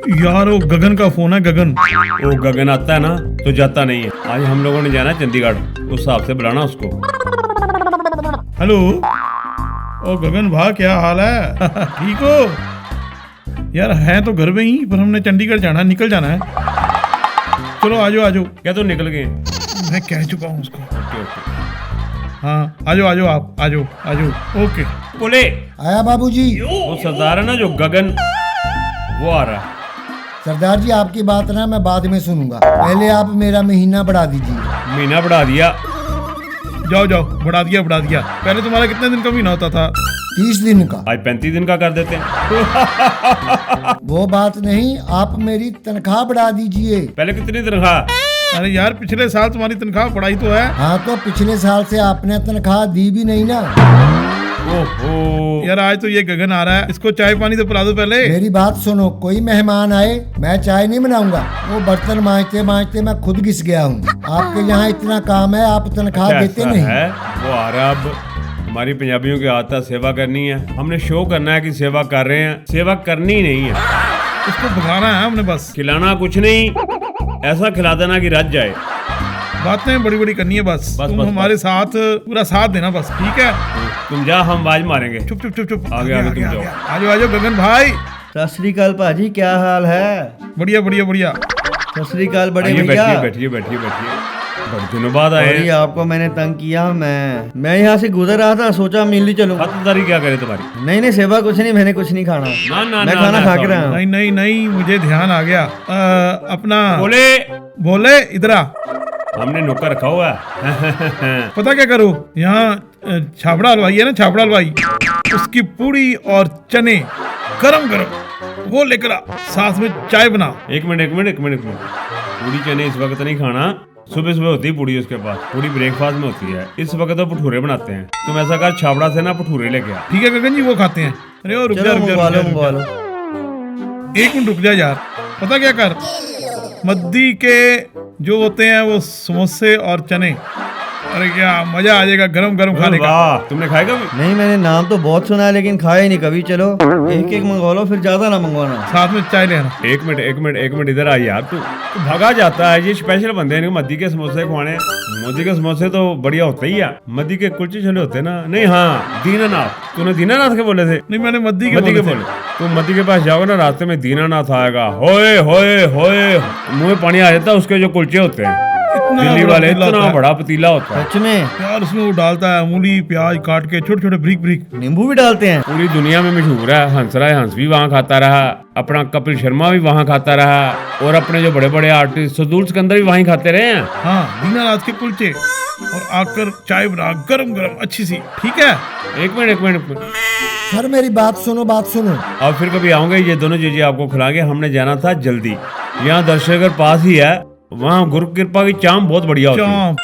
यार वो गगन का फोन है, गगन। वो गगन आता है ना तो जाता नहीं है। आज हम लोगों ने जाना है चंडीगढ़, उस हिसाब से बुलाना उसको। हेलो, ओ गगन भा, क्या हाल है? ठीक हो? यार है तो घर में ही, पर हमने चंडीगढ़ जाना है, निकल जाना है। चलो आजो आजो। क्या तो निकल गए? मैं कह चुका हूँ उसको। Okay okay. हाँ आजो आजो, आप आजो आजो। ओके। बोले आया बाबूजी। वो सरदार है ना जो गगन, वो आ रहा है। सरदार जी आपकी बात ना मैं बाद में सुनूंगा, पहले आप मेरा महीना बढ़ा दीजिए। महीना बढ़ा दिया? जाओ जाओ, बढ़ा दिया बढ़ा दिया। पहले तुम्हारा कितने दिन का महीना होता था? 30 दिन का। आज 35 दिन का कर देते हैं। वो बात नहीं, आप मेरी तनख्वाह बढ़ा दीजिए। पहले कितनी तनख्वाह? अरे यार पिछले साल तुम्हारी तनख्वाह बढ़ाई तो है। हाँ तो पिछले साल से आपने तनख्वाह दी भी नहीं ना। ओहो यार आज तो ये गगन आ रहा है, इसको चाय पानी तो पिला दो पहले। मेरी बात सुनो, कोई मेहमान आए मैं चाय नहीं बनाऊंगा। वो बर्तन मांजते मांजते मैं खुद घिस गया हूँ। आपके यहाँ इतना काम है, आप तनख्वाह देते कैसा नहीं। है? वो आ रहा है अब। हमारी पंजाबियों की आदत है सेवा करनी है, हमने शो करना है कि सेवा कर रहे हैं, सेवा करनी नहीं है। इसको भगाना है हमने बस। खिलाना कुछ नहीं, ऐसा खिला देना कि रज जाए। बातें बड़ी बड़ी करनी है बस। तुम बस, हमारे साथ पूरा साथ देना बस, ठीक है? तुम जा, हम आवाज मारेंगे। चुप चुप चुप चुप। आगे आगे तुम जाओ। आजो आजो गगन भाई। सत श्री अकाल भाजी, क्या हाल है? बढ़िया बढ़िया बढ़िया। सत श्री अकाल बड़े आइए, भैया। बैठिए बैठिए बैठिए बैठिए। बड़े दिनों बाद आए सॉरी आपको मैंने तंग किया। मैं यहाँ से गुजर रहा था, सोचा मिल ही चलूं। खातिरदारी क्या करे तुम्हारी? नहीं नहीं सेवा कुछ नहीं, मैंने कुछ नहीं खाना। ना ना मैं ना, खाना ना, खा के रहा हूँ। नहीं नहीं नहीं, मुझे ध्यान आ गया। अपना बोले बोले इधर आ। हमने नौकर रखा हुआ है। पता क्या करो, यहाँ छाबड़ा हलवाई है ना, छाबड़ा हलवाई, उसकी पूड़ी और चने गरम गरम वो लेकर आ, साथ में चाय बना। एक मिनट एक मिनट एक मिनट एक मिनट। पूरी चने इस वक्त नहीं खाना, सुबह सुबह होती है पूरी उसके पास, पूरी ब्रेकफास्ट में होती है। इस वक्त तो भटूरे बनाते हैं। तुम ऐसा कर, छाबड़ा से ना भटूरे लेके आ। ठीक है गगन जी, वो खाते हैं। अरे ओ रुक जा चलो रुक जा, मंगवा लो रुक जा, मंगवा रुक लो। जा। एक मिनट रुक जा यार। पता क्या कर, मद्दी के जो होते हैं वो समोसे और चने, अरे क्या मजा आ जाएगा गरम गरम खाने का। वाह, तुमने खाया कभी? नहीं मैंने नाम तो बहुत सुना है लेकिन खाया ही नहीं कभी। चलो एक एक मंगवा लो, फिर ज्यादा ना मंगवाना। साथ में चाय लेना। एक मिनट एक मिनट एक मिनट, इधर आ यार। तू भगा जाता है। ये स्पेशल बंदे हैं मद्दी के समोसे खुआने। मोदी के समोसे तो बढ़िया होते ही है, मद्दी के कुलचे छोले होते हैं ना। नहीं हाँ, दीनानाथ। तूने दीनानाथ के बोले थे? नहीं मैंने मद्दी के मद्दी के बोले थे। बोले। तुम मद्दी के पास जाओगे ना, रास्ते में दीनानाथ आएगा। होए होए होए, मुंह में पानी आ जाता है उसके जो कुलचे होते हैं दिल्ली बड़ा वाले। पतीला इतना होता है। बड़ा पतीला होता है। सच में? यार उसमें वो डालता है मूली प्याज काट के छोटे छोटे ब्रिक ब्रिक। नींबू भी डालते हैं? पूरी दुनिया में मशहूर है। हंसराज हंस भी वहाँ खाता रहा, अपना कपिल शर्मा भी वहाँ खाता रहा, और अपने जो बड़े बड़े आर्टिस्ट सदूल सिकंदर भी वहीं खाते रहे हैं। हाँ, दीनानाथ के कुलचे, और आकर चाय बना गरम गरम अच्छी सी, ठीक है? एक मिनट एक मिनट एक मिनट। सर मेरी बात सुनो, बात सुनो। अब फिर कभी आऊंगे, ये दोनों चीजें आपको खिलाएंगे। हमने जाना था जल्दी। यहाँ दर्शकर पास ही है, वहाँ गुरु कृपा की चाम बहुत बढ़िया होती है। चाम।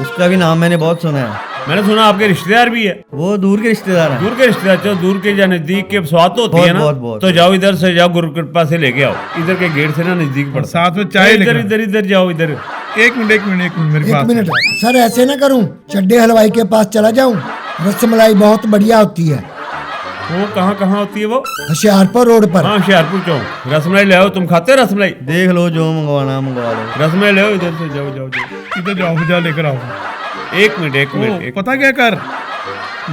उसका भी नाम मैंने बहुत सुना है। मैंने सुना आपके रिश्तेदार भी है। वो दूर के रिश्तेदार हैं। दूर के रिश्तेदार, चलो दूर के या नजदीक के स्वाद तो होती है ना। बहुत। तो जाओ इधर से जाओ, गुरु कृपा से लेके आओ। इधर के गेट से ना नजदीक पड़ता। साथ में चाय इधर लेकर। इधर इधर जाओ इधर। एक मिनट एक मिनट एक मिनट, मेरी एक बात मिनट सुनो। सर, ऐसे ना करूं, चड्डे हलवाई के पास चला जाऊं। रसमलाई बहुत बढ़िया होती है, वो कहाँ कहाँ होती है वो? होशियारपुर रोड पर। हाँ, होशियारपुर चौक। रसमलाई ले आओ। तुम खाते हो रसमलाई? देख लो जो मंगवाना मंगवा लो। रसमलाई ले आओ, इधर से जाओ जाओ जाओ। इधर जाओ, जा लेकर आओ। एक मिनट एक मिनट ओ, पता क्या कर,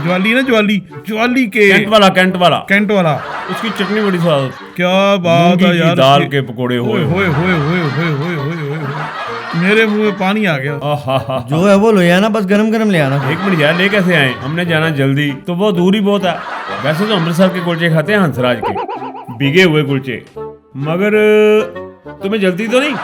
ज्वाली ना ज्वाली, ज्वाली के कैंट वाला कैंट वाला, कैंट वाला, उसकी चटनी बड़ी स्वाद होती है। क्या बात मूंगी है की यार। दाल उसकी- के पकोड़े ओए होए होए होए होए होए होए होए होए होए। मेरे मुंह में पानी आ गया। आहा। जो है वो ले आना, बस गरम गरम ले आना। एक मिनट यार, ले कैसे आए? हमने जाना जल्दी, तो वो दूरी बहुत है। वैसे तो अमृतसर के कुलचे खाते हैं, हंसराज के भीगे हुए कुलचे, मगर तुम्हें जल्दी तो नहीं?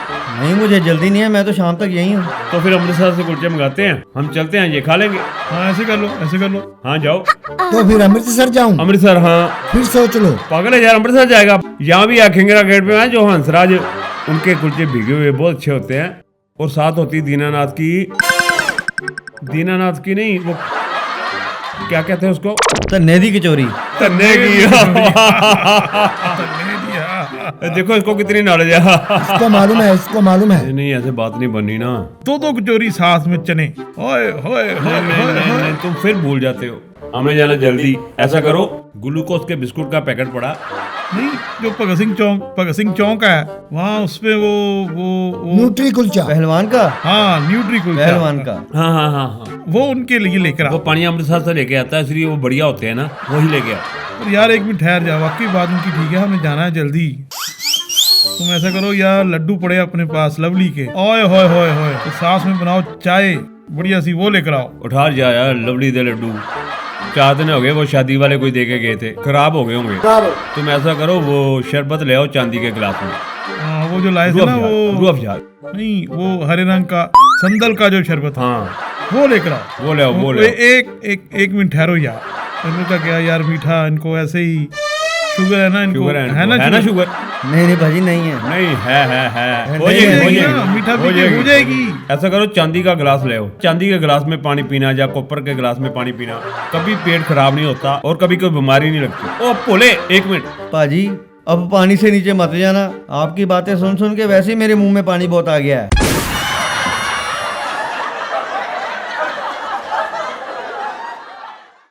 नहीं मुझे जल्दी नहीं है, मैं तो शाम तक यही हूँ। तो फिर अमृतसर से कुलचे मंगाते हैं, हम चलते हैं, ये खा लेंगे। हाँ ऐसे कर लो, ऐसे कर लो। हाँ जाओ तो फिर अमृतसर जाऊं? अमृतसर। हाँ फिर सोच लो। पागल है यार, अमृतसर जाएगा? यहाँ भी खिंगरा गेट पे है जो हंसराज, उनके कुलचे भीगे हुए बहुत अच्छे होते हैं। और साथ होती है दीनानाथ की नहीं, वो क्या कहते हैं उसको? तन्ने दी कचौरी। तन्ने की। देखो इसको कितनी नॉलेज है। इसको मालूम है, इसको मालूम है। नहीं ऐसे बात नहीं बननी ना। दो कचोरी साथ में चने। ओए होए होए होए। तुम फिर भूल जाते हो। हमें जाना जल्दी। ऐसा करो, ग्लूकोज के बिस्कुट का पैकेट पड़ा, नहीं, जो भगत सिंह चौक है वहाँ उसपे वो न्यूट्री कुलचा। पहलवान का। हाँ, न्यूट्री कुलचा, पहलवान का। हाँ हाँ हाँ हाँ, वो उनके लिए लेकर वो आओ। पानी अमृतसर से लेके आता है, इसलिए वो बढ़िया होते हैं ना, वही लेके आओ। और यार एक मिनट ठहर जाओ, वाकई बात उनकी ठीक है, हमें जाना है जल्दी। तुम ऐसा करो यार, लड्डू पड़े अपने पास लवली के, ओए होए होए होए, तो सास में बनाओ चाय बढ़िया सी, वो लेकर आओ। उठा जा यार लवली दे लड्डू, 4 दिन हो गए, वो शादी वाले कोई दे के गए थे, खराब हो गए होंगे। तुम ऐसा करो, वो शरबत ले आओ चांदी के गिलास में, हाँ, वो जो लाए थे ना, वो रूह अफ़ज़ा। नहीं, वो हरे रंग का संदल का जो शरबत है, हाँ वो लेकर आओ। वो ले आओ, वो ले आओ। एक मिनट ठहरो यार, इनको का क्या यार, मीठा इनको ऐसे ही शुगर है ना, इनको शुगर है ना शुगर। नहीं भाजी नहीं है। नहीं है हो नहीं, जाएगी, हो नहीं, जाएगी, मीठा हो पी के हो जाएगी। ऐसा करो, चांदी का गिलास ले आओ, चांदी के गिलास में पानी पीना या कॉपर के गिलास में पानी पीना, कभी पेट खराब नहीं होता और कभी कोई बीमारी नहीं लगती। ओ भोले, 1 मिनट। पाजी अब पानी से नीचे मत जाना, आपकी बातें सुन सुन के वैसे ही मेरे मुंह में पानी बहुत आ गया है।